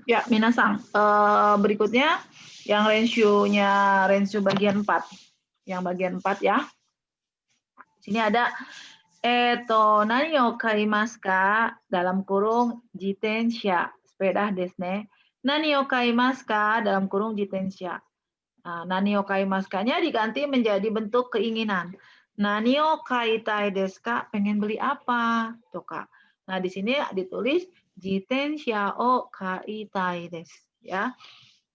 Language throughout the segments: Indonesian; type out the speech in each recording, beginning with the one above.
Ya, minasang. Berikutnya yang renshu bagian 4. Yang bagian 4 ya. Sini ada nani o kaimasu ka? Dalam kurung jitensha, sepeda desu ne. Nani o kaimasu ka? Dalam kurung jitensha. Nah, nani o kaimasu ka-nya diganti menjadi bentuk keinginan. Nani o kaitai desu ka? Pengen beli apa? Tuh, Kak. Nah, di sini ditulis jitensha o kaitai desu, ya.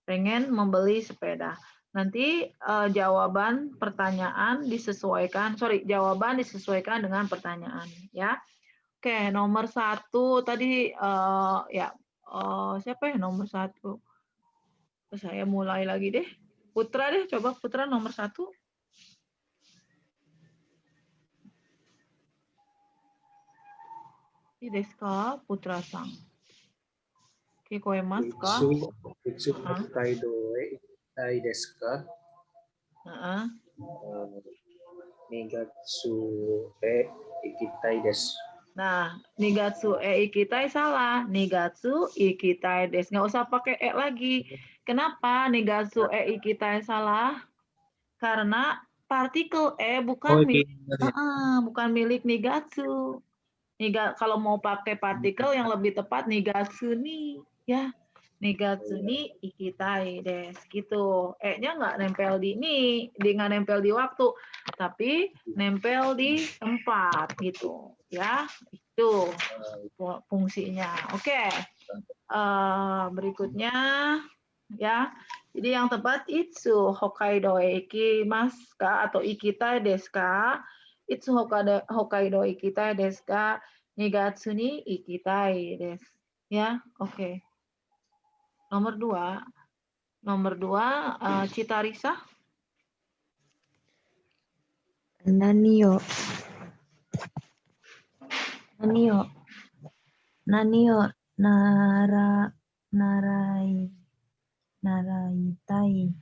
Pengen membeli sepeda. Nanti jawaban disesuaikan dengan pertanyaan, ya. Oke, nomor 1 tadi siapa ya nomor 1? Saya mulai lagi deh. Putra deh, coba Putra nomor 1. Ini desu ka, Putra sang. Kikoemasu ka? Itsu Hokkaido e ikitai desu ka? Nigatsu e ikitai desu. Nah, nigatsu e ikitai salah. Nigatsu ikitai desu. Nggak usah pakai e lagi. Kenapa nigatsu e ikitai salah? Karena partikel e bukan milik nigatsu. Kalau mau pakai partikel yang lebih tepat nigatsu ni, ya. Nigatsu ni ikitai desu gitu. E-nya nggak nempel di ini, nggak nempel di waktu, tapi nempel di tempat gitu, ya. Itu fungsinya. Oke. Berikutnya ya. Jadi yang tepat itsu Hokkaido ikimasu ka atau ikitai desu ka? Itsu Hokkaido ikitai desu ka? Nigatsu ni ikitai desu. Ya, oke. Nomor 2 Cita Risa. Nani o naraitai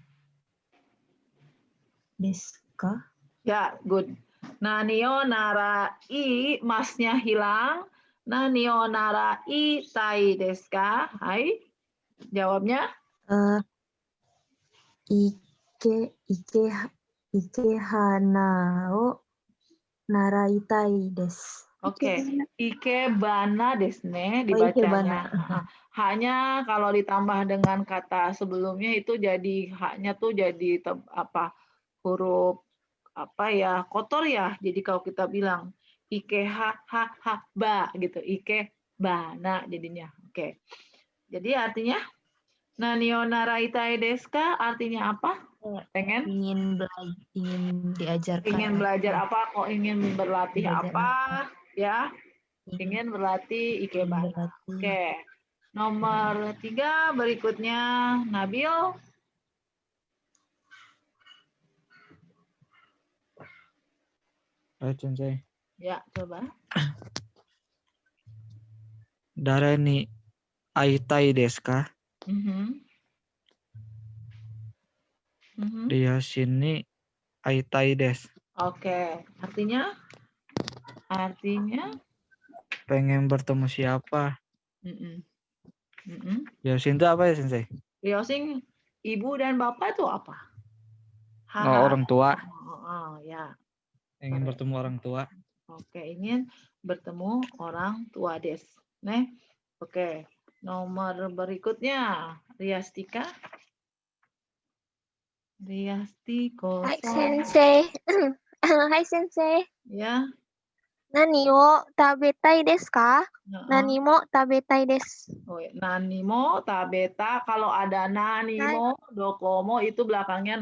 desu ka? Ya, good. Nanio narai, masnya hilang. Nanio narai tai desu ka? Hai. Jawabnya? Ike hana o naraitai desu. Oke, ikebana desu ne Ikebana. dibacanya. Haknya kalau ditambah dengan kata sebelumnya itu jadi haknya tuh jadi huruf kotor ya. Jadi kalau kita bilang ba gitu, ikebana jadinya. Oke. Jadi artinya nanio naraitai desu ka artinya apa? Pengen? Ingin diajarkan. Ingin belajar apa? Kok ingin berlatih apa? Ya. Ingin berlatih ikebana. Oke. Nomor 3 berikutnya Nabil. Ayo, Sensei. Ya, coba. Dare ni aitai desu ka? Dia sini aitai desu. Oke. Artinya? Pengen bertemu siapa? Ryosin itu apa ya, Sensei? Ryosin, ibu dan bapak itu apa? Orang tua. Ya. Ingin bertemu orang tua. Oke, ingin bertemu orang tua des. Oke. Nomor berikutnya Riastika. Riastiko. Hai Sensei. Hai Sensei. Ya. Nani wo tabetai desu ka? Nani mo tabetai desu. Oh, nanimo tabeta, kalau ada nanimo dokomo itu belakangnya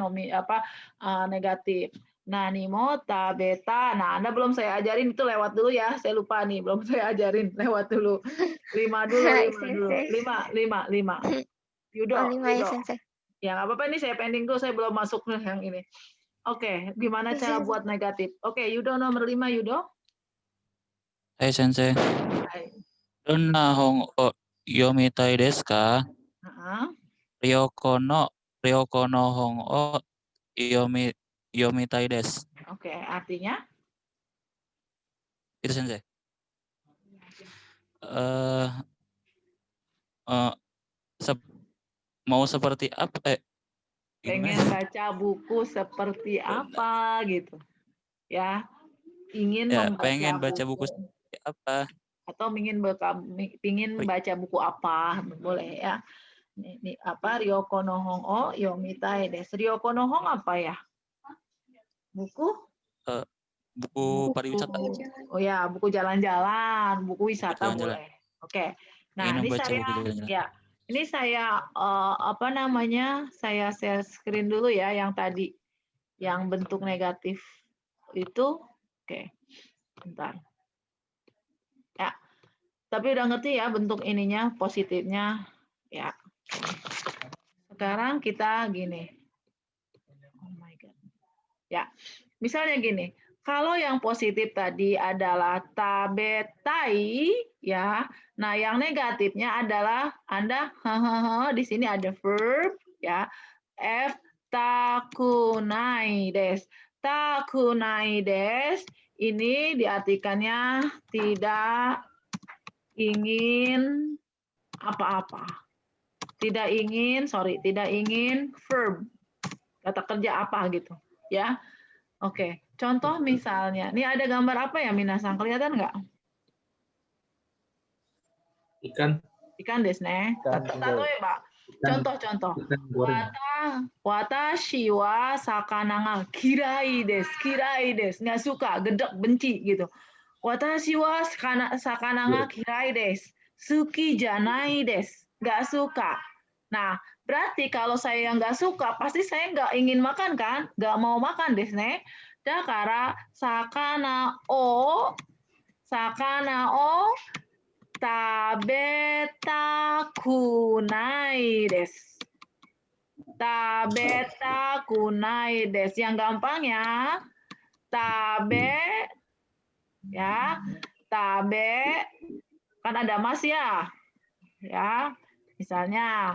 negatif. Nanimo tabeta. Nah, Anda belum saya ajarin, itu lewat dulu ya. Saya lupa nih, belum saya ajarin, lewat dulu. 5 dulu. 5. Yudo. Oh, 5 ya Sensei. Ya, nggak apa-apa, ini saya pending dulu, saya belum masuk yang ini. Oke, gimana cara buat negatif? Oke, Yudo nomor 5, Yudo. Hai Sensei. Hai. Donna hong o yomitai desu ka? Ryoko no hong o yomitai desu. Oke, artinya? Itu Sensei. mau seperti apa? Pengen Gimana? baca buku seperti apa gitu. Ya, ingin Ya, membaca pengen baca buku buku. seperti apa? Atau ingin baca buku apa, boleh ya. Ini apa? Ryoko no hong o yomitai desu. Ryoko no hong apa ya? Buku? Eh, buku pariwisata. Oh ya, buku jalan-jalan, buku wisata jalan-jalan. boleh. Oke. Nah, Ingin ini membaca saya buku jalan-jalan. ya, ini saya apa namanya? Saya share screen dulu ya yang tadi yang bentuk negatif itu. Oke. Bentar. Ya. Tapi udah ngerti ya bentuk ininya, positifnya. Ya. Sekarang kita gini. Oh my God. Ya, misalnya gini. Kalau yang positif tadi adalah tabetai, ya. Nah, yang negatifnya adalah Anda di sini ada verb, ya. F takunai des. Takunai des ini diartikannya tidak ingin apa-apa. Tidak ingin verb. Kata kerja apa gitu, ya. Oke, contoh misalnya, ini ada gambar apa ya, Minasang? Kelihatan nggak? Ikan. Ikan desu ne. Tatoe, Pak. Contoh-contoh. Ikan goreng. Watashi wa sakana ga kirai desu. Kirai desu. Nggak suka, gedek, benci gitu. Watashi wa sakana ga kirai desu. Suki janai desu. Nggak suka. Nah, berarti kalau saya yang nggak suka, pasti saya nggak ingin makan kan? Nggak mau makan desu ne. Dakara sakana o tabetakunai desu. Tabetakunai desu. Yang gampang ya. Ya. Tabe kan ada mas ya. Ya. Misalnya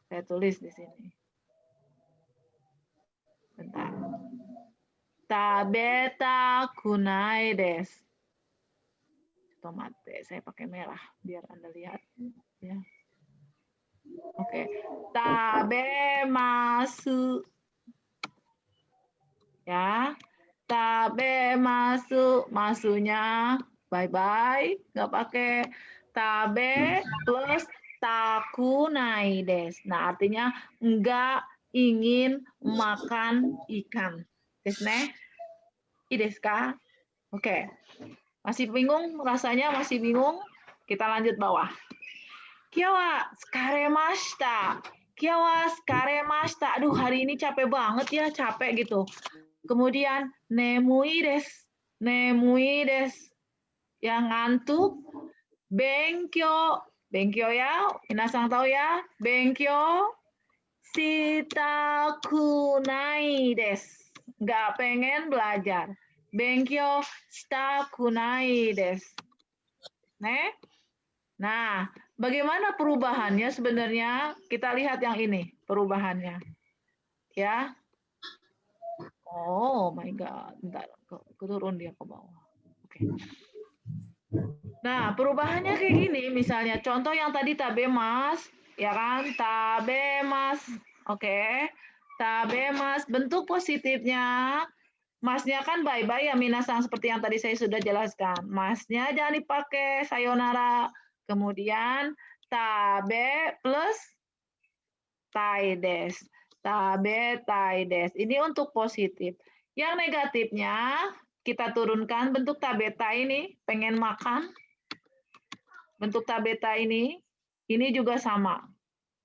saya tulis di sini. Bentar. Tabetakunai desu. Tomate, saya pakai merah biar Anda lihat. Ya. Oke. Tabemasu. Ya. Tabemasu. Masunya bye-bye. Nggak pakai tabe plus takunai desu. Nah, artinya enggak ingin makan ikan. Desu ne? I desu ka? Oke. Masih bingung? Rasanya masih bingung? Kita lanjut bawah. Kia wa tsukaremashita. Kia wa tsukaremashita. Aduh, hari ini capek banget ya, capek gitu. Kemudian nemui desu. Nemui desu. Yang ngantuk. Benkyo. Benkyo ya, minasang tahu ya. Benkyo shitakunai desu. Nggak pengen belajar. Benkyo shitakunai desu. Nah, bagaimana perubahannya sebenarnya? Kita lihat yang ini, perubahannya. Ya. Oh my God. Bentar, turun dia ke bawah. Oke. Nah, perubahannya kayak gini, misalnya contoh yang tadi tabemas, ya kan? Tabemas. Oke. Tabemas, bentuk positifnya masnya kan bye-bye ya minasang seperti yang tadi saya sudah jelaskan. Masnya jangan dipakai sayonara. Kemudian tabe plus tai des. Tabe tai des. Ini untuk positif. Yang negatifnya kita turunkan bentuk tabeta ini, pengen makan. Bentuk tabeta ini juga sama.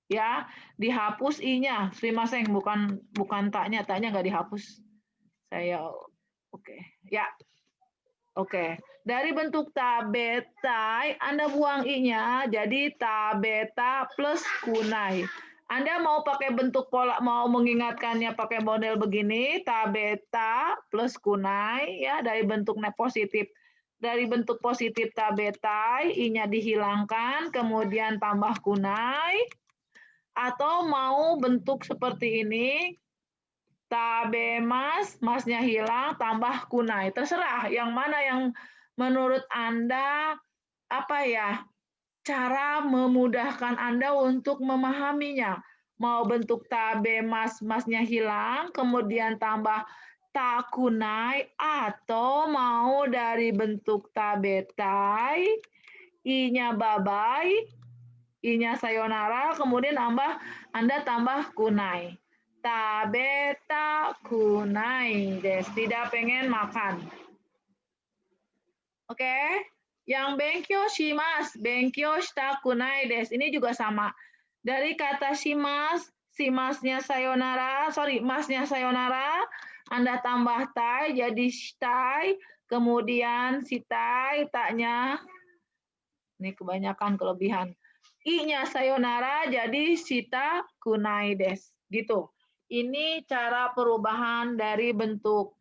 Ya, dihapus i-nya. Sumimasen, bukan taknya nggak dihapus. Saya oke. Ya. Oke. Dari bentuk tabetai Anda buang i-nya jadi tabeta plus kunai. Anda mau pakai bentuk pola, mau mengingatkannya pakai model begini, tabeta plus kunai ya, dari bentuk positif. Dari bentuk positif tabetai, i-nya dihilangkan, kemudian tambah kunai. Atau mau bentuk seperti ini, tabemas, masnya hilang, tambah kunai. Terserah yang mana yang menurut Anda apa ya cara memudahkan Anda untuk memahaminya. Mau bentuk tabe masnya hilang, kemudian tambah takunai, atau mau dari bentuk tabetai, i-nya babai, i-nya sayonara, kemudian Anda tambah kunai. Tabeta kunai des, tidak pengen makan. Oke, yang benkyo shimasu, benkyo shita kunai des. Ini juga sama. Dari kata shimasu, si masnya sayonara, masnya sayonara, Anda tambah tai jadi shitai, kemudian sitai, taknya, ini kebanyakan kelebihan. I-nya sayonara jadi shita kunai des. Gitu. Ini cara perubahan dari bentuk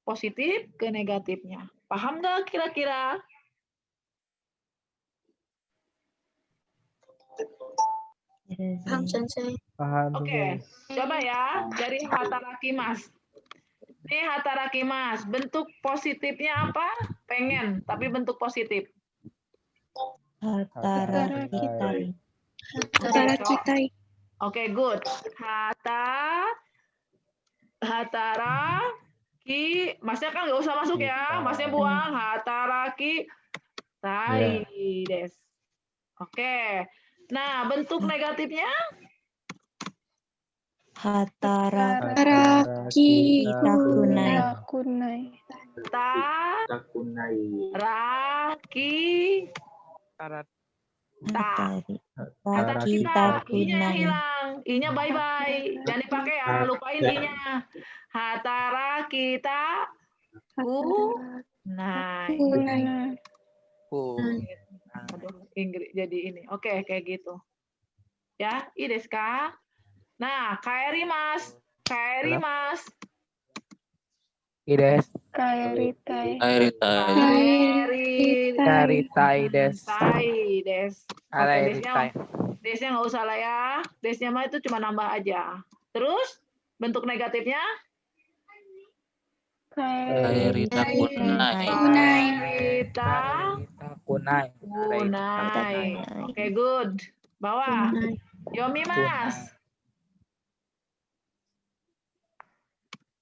positif ke negatifnya. Paham nggak kira-kira? Paham, Sensei. Paham. Oke, coba ya dari hatarakimasu. Ini hatarakimasu. Bentuk positifnya apa? Pengen, tapi bentuk positif. Hatarakitai. Hatarakitai. Oke, good. Hataraki. Masnya kan nggak usah masuk ya. Masnya buang. Hataraki tai des. Oke. Nah, bentuk negatifnya? Hatarakitai. Kunai. Raki. Kita I-nya kunai. hilang. I-nya bye-bye. Jangan dipakai ya. Lupain I-nya. Hatara kita kunai. Aduh, Inggris jadi ini. Oke, kayak gitu. Ya, i desu ka? Nah, kaerimasu. Kaerimasu. Ides. Kairitai. Karitai des. Tai des. Oke, desnya Karitai. desnya nggak usah lah ya. Desnya mah itu cuma nambah aja. Terus bentuk negatifnya? Kairita kunai. Kairita Kunai. kunai. Oke, good. Bawah. Yomimas.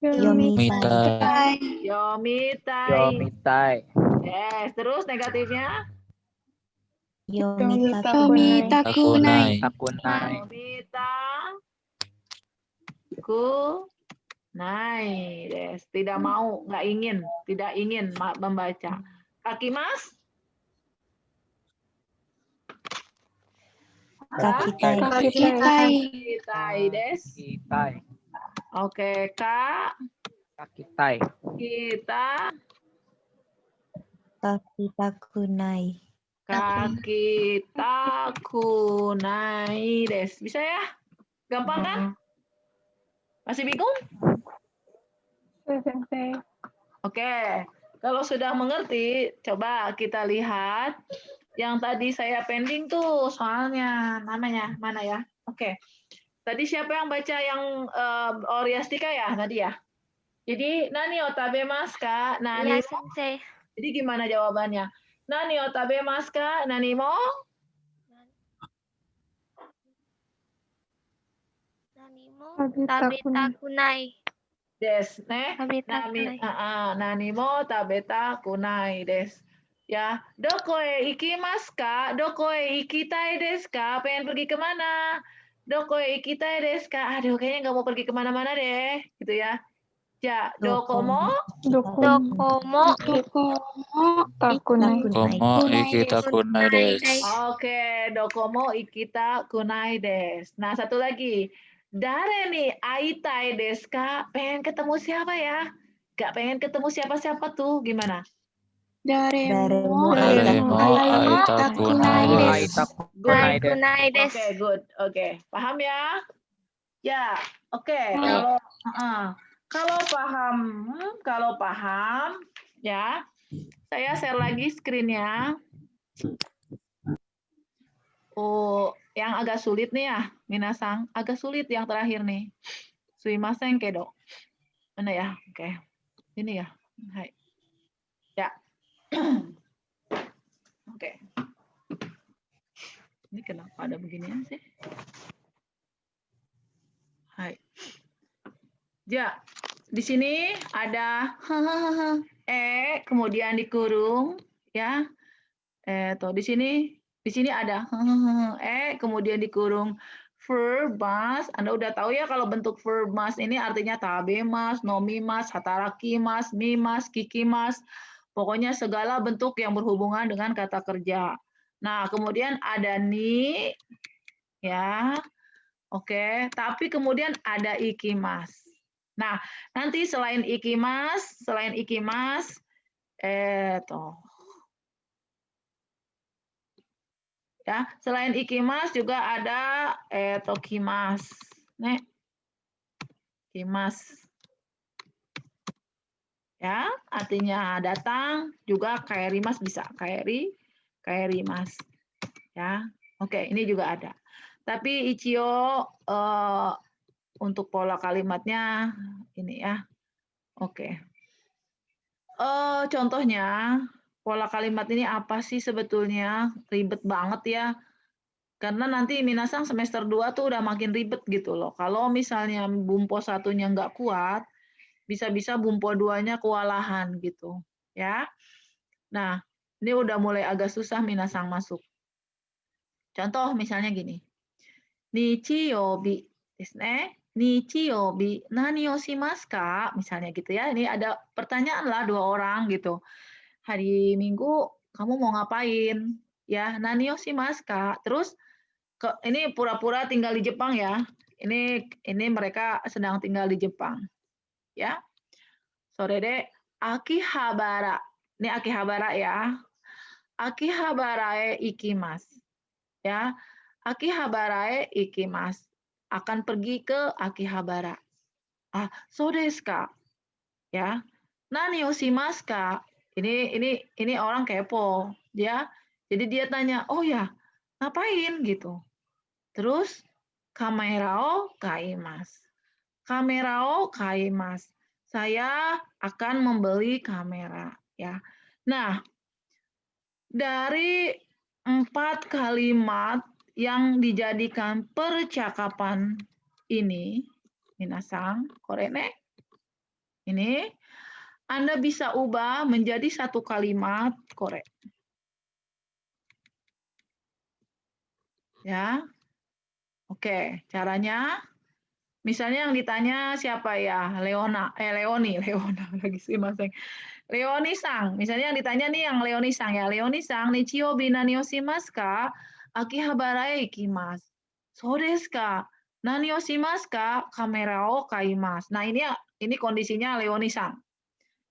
Yomitai. Yomitai. Yomitai. Yes. Terus negatifnya? Yomita Takunai. Takunai. Yomita kunai. Yes. Tidak mau, nggak ingin, tidak ingin membaca. Kakimas? Kakitai. Kakitai des. Kitai. Oke, Kak. Kakitai. Kita. Kakita kunai. Kakita kunai des. Bisa ya? Gampang kan? Masih bingung? Oke. Kalau sudah mengerti, coba kita lihat yang tadi saya pending tuh soalnya namanya mana ya? Oke. Tadi siapa yang baca yang Oriastika ya tadi ya? Jadi nani otabemas ka? Nani Ya, Sensei. Jadi gimana jawabannya? Nani otabemas ka? Nani mo? Tabeta kunai. Des, ne? Tabeta kunai. Nani mo tabeta kunai des. Ya, dokoe ikimasu ka? Dokoe ikitai desu ka? Pengen pergi kemana? Dokoe ikitai desu ka? Aduh, kayaknya nggak mau pergi kemana-mana deh, gitu ya. Ya, dokomo? Dokomo. Takunai. Komo ikita kunai des. Oke, dokomo ikita kunai des. Nah, satu lagi. Dare nih aitai desu ka? Pengen ketemu siapa ya? Gak pengen ketemu siapa-siapa tuh, gimana? Daremo. Aita kunai des. Kunai des. Kunai des. Oke, good. Oke, paham ya? Ya, oke. Kalau paham, ya, saya share lagi screen-nya. Oh, yang agak sulit nih ya, minasang. Agak sulit yang terakhir nih. Sumimasen kedo. Mana ya? Oke. Ini ya. Hai. Ya. Oke. Ini kenapa ada beginian sih? Hai. Ya, di sini ada kemudian dikurung ya. Tuh di sini ada kemudian dikurung verb mas. Anda udah tahu ya kalau bentuk verb mas ini artinya tabemas, nomimas, hatarakimas, mimas, kikimas. Pokoknya segala bentuk yang berhubungan dengan kata kerja. Nah, kemudian ada ni ya. Oke, tapi kemudian ada ikimas. Nah, nanti selain ikimas, ya, selain ikimas juga ada tokimas. Nih. Kimas. Ya, artinya datang, juga kaerimas bisa. Kaerimas. Ya. Oke, ini juga ada. Tapi ichio untuk pola kalimatnya ini ya. Oke. Contohnya pola kalimat ini apa sih sebetulnya? Ribet banget ya. Karena nanti minasang semester 2 tuh udah makin ribet gitu loh. Kalau misalnya bumpo satunya nggak kuat, bisa-bisa bumpo 2-nya kewalahan gitu. Ya. Nah, ini udah mulai agak susah minasang masuk. Contoh misalnya gini. Nichiyobi desu ne. Nichiyobi nani o shimasu ka? Misalnya gitu ya. Ini ada pertanyaan lah 2 orang gitu. Hari Minggu kamu mau ngapain? Ya, nani o shimasu ka? Terus ini pura-pura tinggal di Jepang ya. Ini mereka sedang tinggal di Jepang. Ya. Sore de Akihabara. Ini Akihabara ya. Akihabara e ikimasu. Ya. Akihabara e ikimasu. Akan pergi ke Akihabara. So desu ka? Ya. Nani o shimasu ka? Ini orang kepo, ya. Jadi dia tanya, "Oh ya, ngapain?" gitu. Terus kamera o kaimasu. Kamera o kaimasu. Saya akan membeli kamera, ya. Nah, dari 4 kalimat yang dijadikan percakapan ini, minasang, korene, ini, Anda bisa ubah menjadi 1 kalimat kore. Ya. Oke, caranya misalnya yang ditanya siapa ya? Leoni lagi sih Maseng. Leoni-sang. Misalnya yang ditanya nih yang Leoni-sang ya. Leoni-sang, Nichiyobi nani o shimasu ka? Akihabara e ikimasu. So desu ka? Nani o shimasu ka? Kamera o kaimasu. Nah, ini kondisinya Leoni-sang.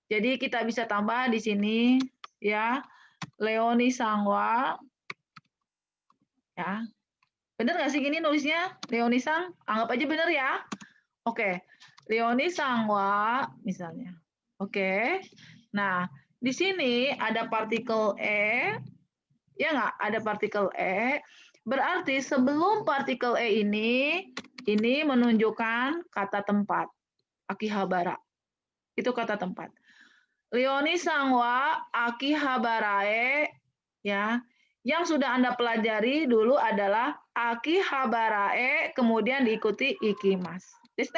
Jadi kita bisa tambah di sini ya. Leoni-sang wa ya. Bener nggak sih gini nulisnya? Leoni-sang? Anggap aja bener ya. Oke. Leoni-sang wa misalnya. Oke. Nah, di sini ada partikel E. Ya nggak? Ada partikel E. Berarti sebelum partikel E ini menunjukkan kata tempat. Akihabara. Itu kata tempat. Leoni-sang wa akihabarae ya. Yang sudah Anda pelajari dulu adalah Akihabarae, kemudian diikuti ikimasu. Desu?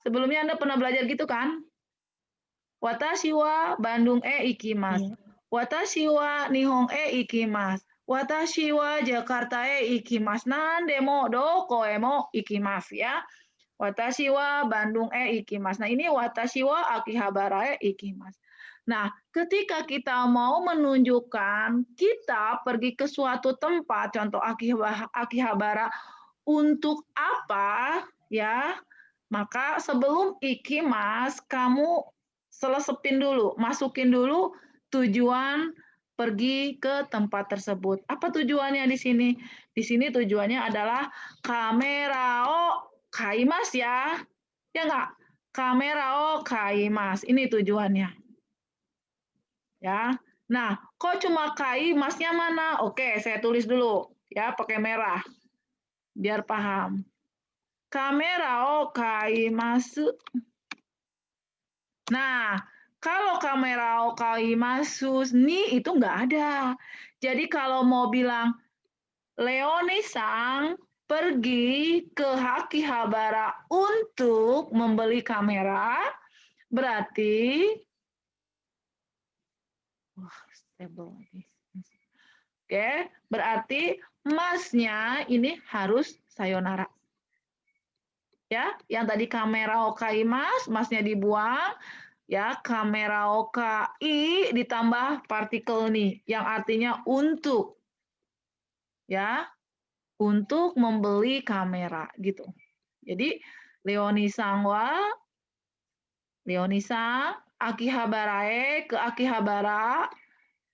Sebelumnya Anda pernah belajar gitu kan? Watashi wa Bandung ikimasu. Watashi wa Nihon ikimasu. Watashi wa Jakarta ikimasu. Nande mo doko mo ikimasu ya. Watashi wa Bandung ikimasu. Nah, ini watashi wa Akihabarae ikimasu. Nah, ketika kita mau menunjukkan kita pergi ke suatu tempat, contoh Akihabara, untuk apa, ya, maka sebelum ikimas, kamu selesepin dulu, masukin dulu tujuan pergi ke tempat tersebut. Apa tujuannya di sini? Di sini tujuannya adalah kamera o kaimas ya. Ya enggak? Kamera o kaimas. Ini tujuannya. Ya. Nah, kok cuma kaimasnya mana? Oke, saya tulis dulu ya pakai merah. Biar paham. Kamera o kaimasu. Nah, kalau kamera o kaimasu ni itu enggak ada. Jadi kalau mau bilang Leoni-sang pergi ke Akihabara untuk membeli kamera, berarti oke, berarti masnya ini harus sayonara. Ya, yang tadi kamera okaimasu, masnya dibuang, ya, kamera okai ditambah partikel nih, yang artinya untuk. Ya, untuk membeli kamera gitu. Jadi Leoni-sang Akihabarae ke Akihabara,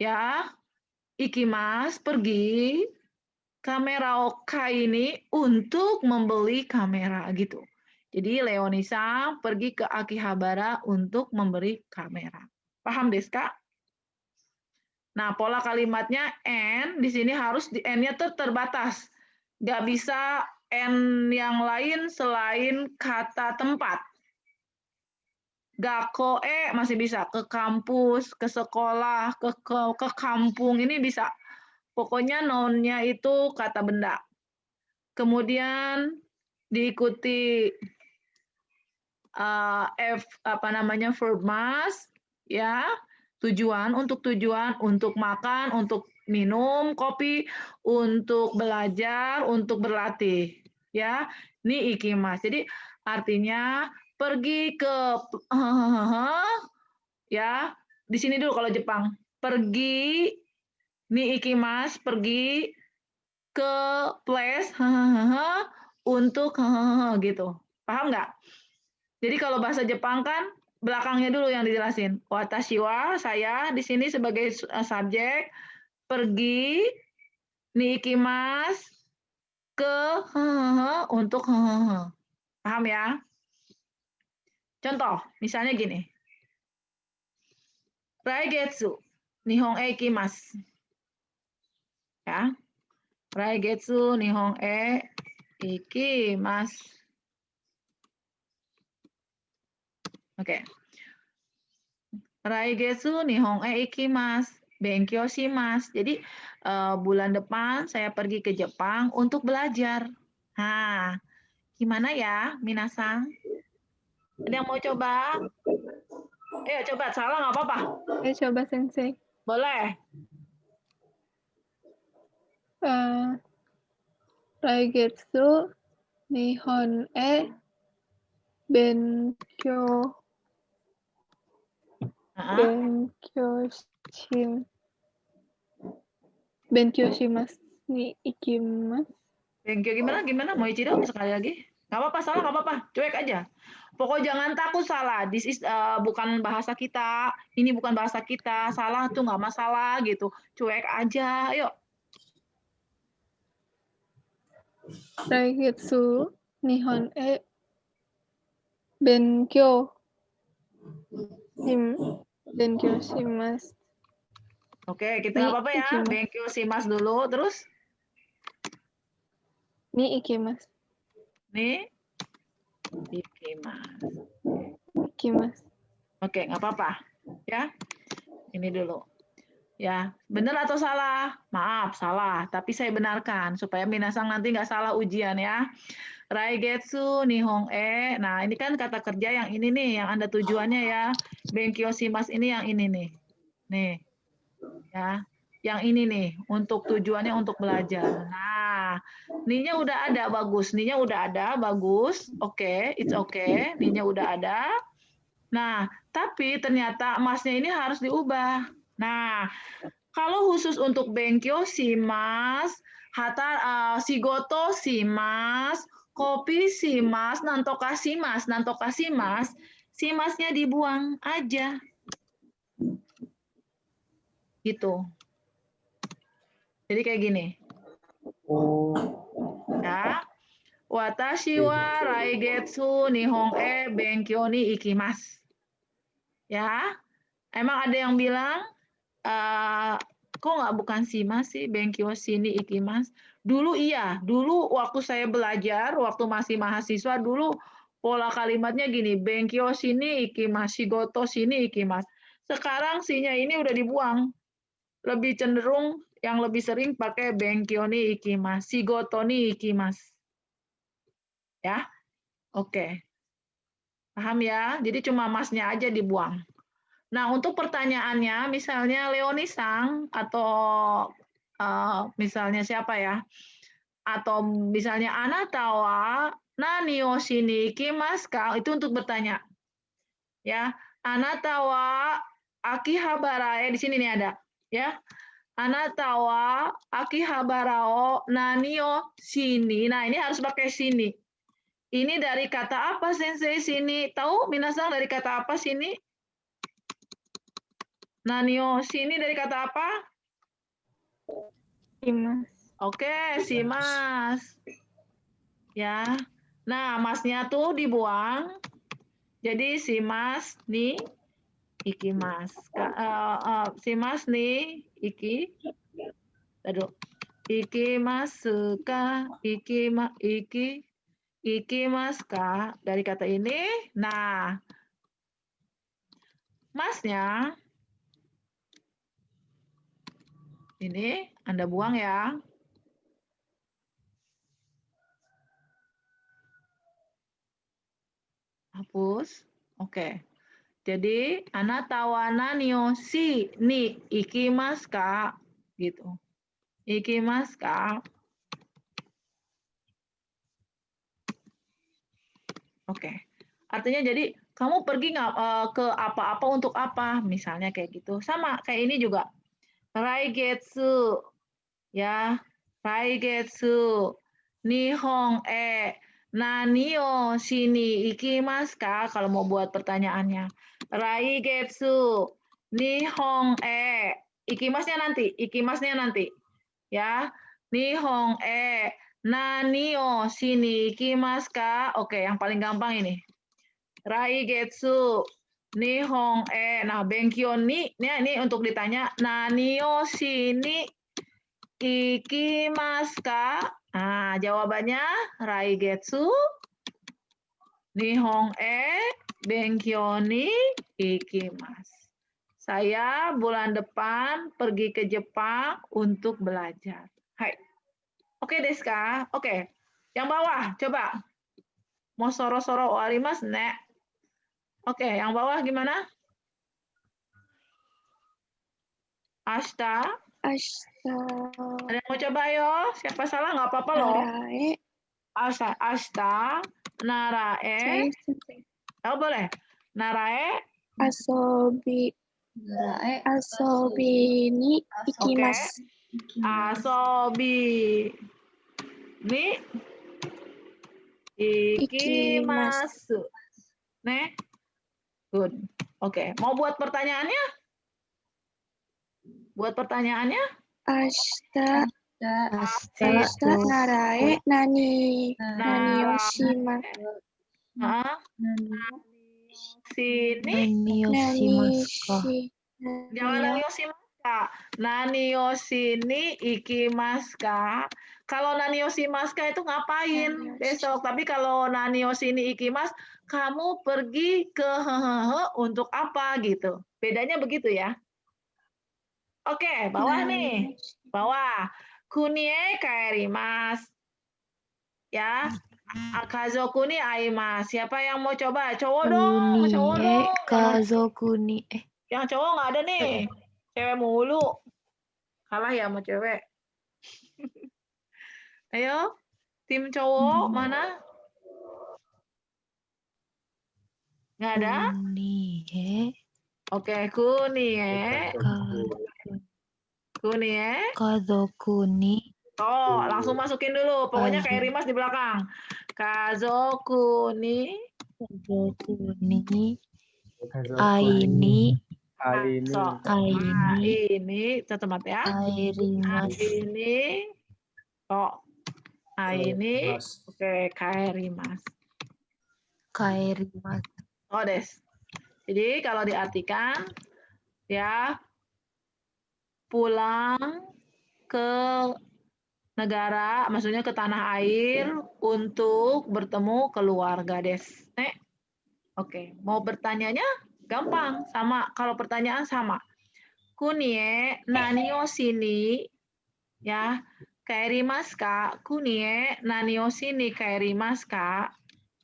ya, ikimas pergi, kamera okai ini untuk membeli kamera gitu. Jadi Leoni-sang pergi ke Akihabara untuk membeli kamera. Paham desu ka? Nah, pola kalimatnya N, di sini harus N-nya terbatas. Nggak bisa N yang lain selain kata tempat. Gakoe masih bisa, ke kampus, ke sekolah, ke kampung, ini bisa. Pokoknya noun-nya itu kata benda. Kemudian diikuti verb mas, ya. Tujuan, untuk makan, untuk minum kopi, untuk belajar, untuk berlatih. Ya, ini ikimas. Jadi artinya pergi ke ya, di sini dulu kalau Jepang. Pergi ni ikimas, pergi ke place untuk gitu. Paham nggak? Jadi kalau bahasa Jepang kan belakangnya dulu yang dijelasin. Watashi wa, saya di sini sebagai subjek, pergi, ni ikimasu, ke untuk paham ya? Contoh, misalnya gini. Raigetsu, nihon e ikimasu. Ya. Raigetsu, nihon e ikimasu. Oke. Raigetsu nihon e ikimasu. Benkyou shimasu. Jadi bulan depan saya pergi ke Jepang untuk belajar. Nah, gimana ya, minasang? Ada yang mau coba? Ayo coba, salah nggak apa-apa. Ayo coba Sensei. Boleh. Raigetsu nihon e benkyou benkyou shimasu ni ikimasu. Benkyou gimana? Mau Ichido sekali lagi? Nggak apa-apa, salah nggak apa-apa. Cuek aja. Pokoknya jangan takut salah. This is bukan bahasa kita. Ini bukan bahasa kita. Salah tuh nggak masalah gitu. Cuek aja. Yuk. Raigetsu nihon e benkyou shimasu. Oke, kita nggak apa-apa ya. Benkyou shimasu dulu, terus? Ni ikimasu. Nih. Ikimasu. Oke, nggak apa-apa. Ya. Ini dulu. Ya, benar atau salah? Maaf, salah. Tapi saya benarkan supaya minasang nanti nggak salah ujian ya. Raigetsu nihon e. Nah, ini kan kata kerja yang ini nih, yang Anda tujuannya ya. Benkyou shimasu ini yang ini nih. Nih. Ya. Yang ini nih, untuk tujuannya untuk belajar. Nah, ninya udah ada, bagus. Ninya udah ada, bagus. Oke, it's okay. Ninya udah ada. Nah, tapi ternyata masnya ini harus diubah. Nah, kalau khusus untuk benkyou shimasu, shigoto shimasu, kopi shimasu, nantoka shimasu, shimasnya dibuang aja. Gitu. Jadi kayak gini. Ya. Watashi wa raigetsu nihon e benkyou ni ikimasu. Ya. Emang ada yang bilang kok nggak bukan shimasu sih, benkyou sini ikimasu. Dulu iya, dulu waktu saya belajar, waktu masih mahasiswa dulu pola kalimatnya gini, benkyou sini ikimasu, shigoto sini ikimasu. Sekarang sinya ini udah dibuang. Lebih cenderung yang lebih sering pakai benkyo ni ikimasu, shigoto ni ikimasu. Ya, oke. Paham ya? Jadi cuma masnya aja dibuang. Nah, untuk pertanyaannya, misalnya Leonisang atau misalnya siapa ya? Atau misalnya Anata wa nani o shini ikimasu ka? Itu untuk bertanya. Ya, Anata wa akihabara di sini nih ada, ya. Anata wa akihabara o nani o shini. Nah, ini harus pakai sini. Ini dari kata apa, Sensei, sini? Tahu minasang dari kata apa sini? Nanio sini dari kata apa? Shimas. Oke, shimas. Ya. Nah, masnya tuh dibuang. Jadi shimas ni ikimas. Shimas ni iki. Aduh. Ikimasu ka ikimas ka dari kata ini. Nah, masnya ini Anda buang ya. Hapus. Oke. Jadi, anata wa nani o shi ni ikimasu ka? Gitu. Ikimasu ka? Oke. Artinya jadi, kamu pergi nggak ke apa-apa untuk apa? Misalnya kayak gitu. Sama, kayak ini juga. Raigetsu. Ya. Raigetsu. Nihon nani o shini ikimasu ka? Kalau mau buat pertanyaannya. Raigetsu. Nihon ikimasnya nanti. Ya. Nihon nani o shini ikimasu ka? Oke, yang paling gampang ini. Raigetsu. Nihon nah, benkyo ni. Ini untuk ditanya. Nani o shini ikimasu ka? Nah, jawabannya Raigetsu Nihon benkyo ni ikimasu. Saya bulan depan pergi ke Jepang untuk belajar. Hai. Oke, desu ka? Oke. Yang bawah, coba. Mau soro-soro warimasu ne. Oke, yang bawah gimana? Ashita. Ashita. Ada yang mau coba yo? Siapa salah nggak apa-apa loh. Narae. Ashita. Narae. Oh, boleh. Narae. Asobi. Asobi ni ikimasu. Asobi ni ikimasu. Ne? Good. Oke. Mau buat pertanyaannya? Buat pertanyaannya? Ashita narae nani o shimasu. Sini. Jangan nani o shimasu ka. Nani o shini ikimasu ka. Kalau nani o shimasu ka itu ngapain besok. Tapi kalau nani o shini ikimasu, kamu pergi ke untuk apa gitu. Bedanya begitu ya. Oke, bawah nih. Bawah. Kunie kaerimasu. Ya. Kazoku ni aimasu. Siapa yang mau coba? Cowok dong. Cowok dong. Kazoku ni. Yang cowok nggak ada nih. Cewek mulu. Kalah ya sama cewek. Ayo. Tim cowok mana? Nggak ada? Oke, kunie. Kunie. Kazoku ni. Oh, langsung masukin dulu. Pokoknya kayak Rimas di belakang. Kazoku ni. Kazoku ni. Aini. Ini teman ya. Ini. Oh. Ini. Oke, kaerimas. Kaerimas. Oh, des. Jadi kalau diartikan ya pulang ke negara, maksudnya ke tanah air untuk bertemu keluarga, des. Oke, mau bertanyanya gampang, sama. Kalau pertanyaan sama. Kunie nani o shini Ya, kaerimasu ka? Kunie nanioshi ni kaerimasu ka?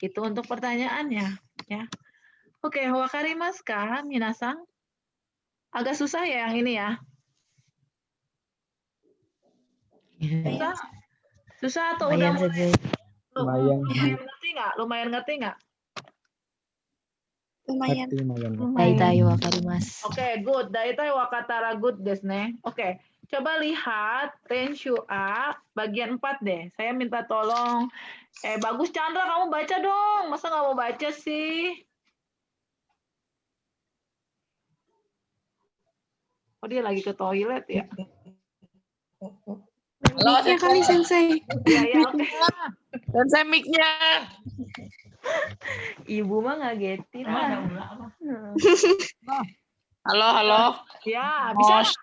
Itu untuk pertanyaannya, ya. Oke, wakarimasu ka, minasan? Agak susah ya yang ini ya. Susah? Susah atau udah mulai? Lumayan. Lumayan ngerti nggak? Lumayan ngerti nggak? Lumayan. Daitai wakarimasu. Oke, good. Daitai wakatara good desu ne. Oke, coba lihat Renshu A bagian 4 deh. Saya minta tolong. Bagus Chandra, kamu baca dong. Masa nggak mau baca sih? Oh, dia lagi ke toilet ya? Mic-nya kali Sensei. Ya, oke. Dan saya mic-nya. Ibu mah ngagetin lah. Halo. Ya, bisa Mos. nggak?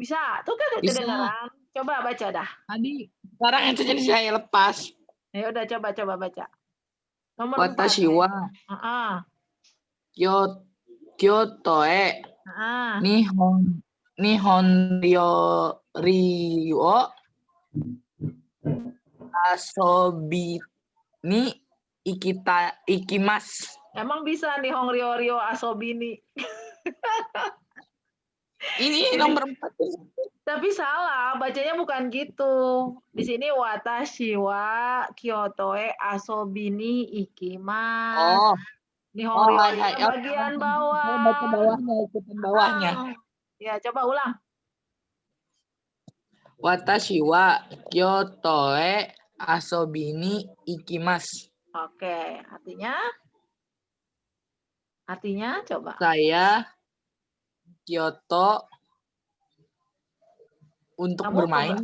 Bisa. Tuh kan Bisa. kedengeran. Coba baca dah. Tadi sekarang itu jadi saya lepas. Ya udah coba baca. Nomor 4. Watashi wa Kyoto e Nihon ryo asobi ni ikimasu. Emang bisa nih Hong Rio Asobini. Ini nomor 4. Tapi salah, bacanya bukan gitu. Di sini watashi wa Kyoto e asobini ikimasu. Oh. Nihon Rio Hai. bagian bawah. Saya baca bawahnya, ikutan bawahnya. Ya, coba ulang. Watashi wa Kyoto e asobi ni ikimasu. Oke, artinya coba. Saya Kyoto untuk Kamu bermain.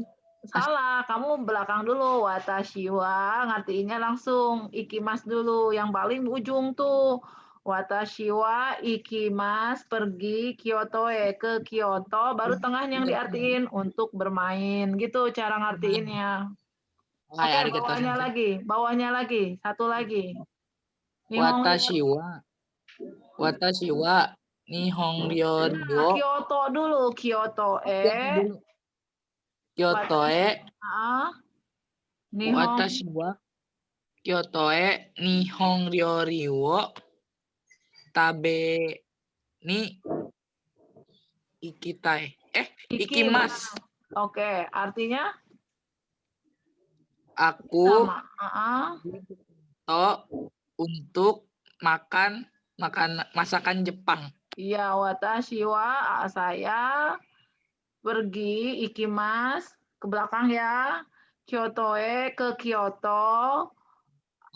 Salah, kamu belakang dulu. Watashi wa ngertiinnya langsung. Ikimas dulu, yang paling ujung tuh. Watashi wa ikimas, pergi Kyoto ke Kyoto, baru tengahnya yang diartiin untuk bermain. Gitu cara ngertiinnya. Oke, bawahnya lagi. Satu lagi. Watashi wa Nihon ryo Kyoto dulu, Kyoto e Watashi wa Kyoto e Nihon ryo tabe ni ikitai. Ikimasu. Oke, artinya? Aku untuk masakan Jepang. Iya, watashi wa saya pergi ikimas ke belakang ya. Kyoto ke Kyoto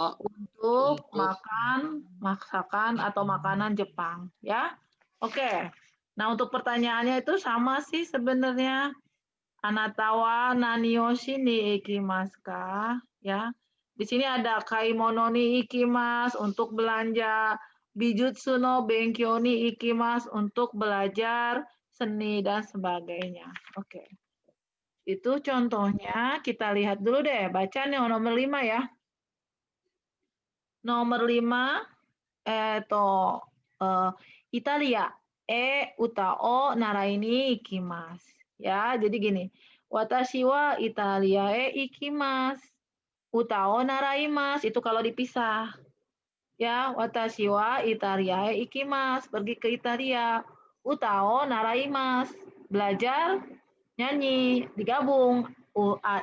untuk makan masakan atau makanan Jepang ya. Oke. Nah, untuk pertanyaannya itu sama sih sebenarnya. Anatawa nanioshi ni ikimasu ka? Ya. Di sini ada kaimono ni ikimasu untuk belanja, bijutsu no benkyou ni ikimasu untuk belajar seni dan sebagainya. Oke. Itu contohnya, kita lihat dulu deh. Baca nih nomor 5 ya. Nomor 5 Italia uta o narai ni ikimasu. Ya, jadi gini. Watashi wa Italia ikimasu. Uta o naraimasu. Itu kalau dipisah. Ya, watashi wa Italia ikimasu. Pergi ke Italia. Uta o naraimasu. Belajar nyanyi. Digabung.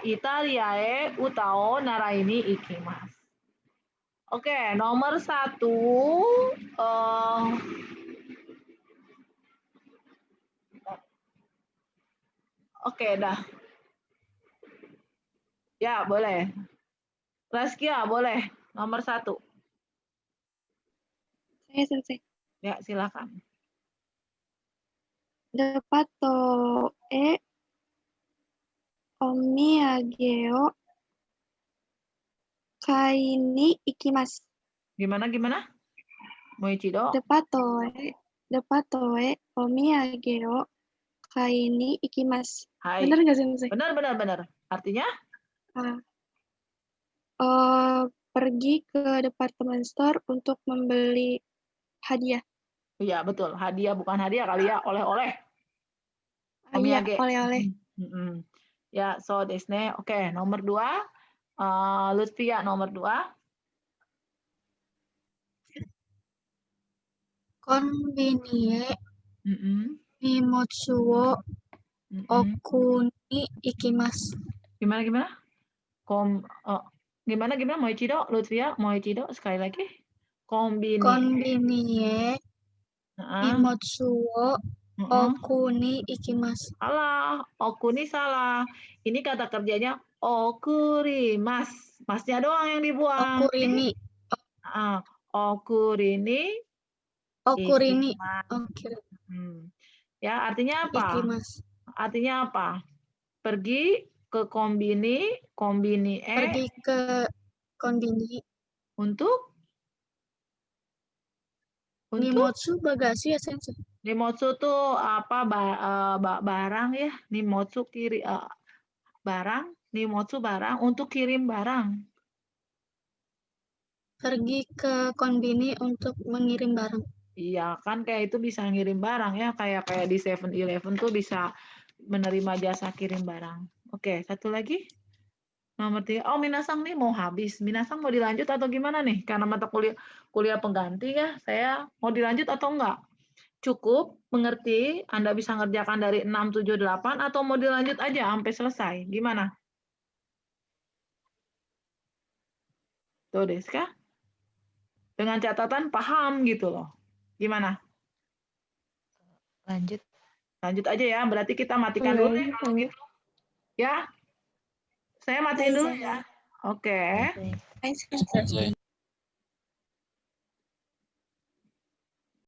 Italia uta o narai ni ikimasu. Oke, nomor 1. Oke, dah. Ya, boleh. Raskia, boleh. Nomor 1. Saya selesai. Ya, silakan. Depato omiyage o kai ni ikimasu. Gimana? Moichido. Depato omiyage o kai ni ikimasu. Hai. Benar nggak Sensei? Benar. Artinya? Pergi ke department store untuk membeli hadiah. Iya, betul. Hadiah bukan hadiah kali ya, oleh-oleh. Iya, Omiyage. oleh-oleh. Ya, so desne. Oke, nomor 2. Lutfia nomor 2. Konbinie nimotsuo okuni ikimasu. Gimana? Gimana? Moichido, Lutfia, Moichido sekali lagi. Konbinie nimotsuo okuni ikimasu. Salah, okuni salah. Ini kata kerjanya okurimas. Masnya doang yang dibuang. Okurini. Okurini. Okurini. Ikimas. Oke. Ya, artinya apa? Ikimasu. Artinya apa? Pergi ke kombini Pergi ke konbini. Untuk Nimotsu bagasi ya sensei. Nimotsu tuh apa barang ya? Nimotsu kiri barang, nimotsu barang untuk kirim barang. Pergi ke konbini untuk mengirim barang. Iya, kan kayak itu bisa ngirim barang ya, kayak di 7-Eleven tuh bisa menerima jasa kirim barang. Oke, satu lagi. Nomor 3. Oh, Minasang nih mau habis. Minasang mau dilanjut atau gimana nih? Karena mata kuliah pengganti ya, saya mau dilanjut atau enggak? Cukup mengerti, Anda bisa ngerjakan dari 6, 7, 8, atau mau dilanjut aja sampai selesai? Gimana? Tuh, Deska. Dengan catatan paham gitu loh. Gimana? Lanjut. Lanjut aja ya, berarti kita matikan dulu ya kalau gitu. Ya? Saya matiin dulu ya. Oke. Sensei.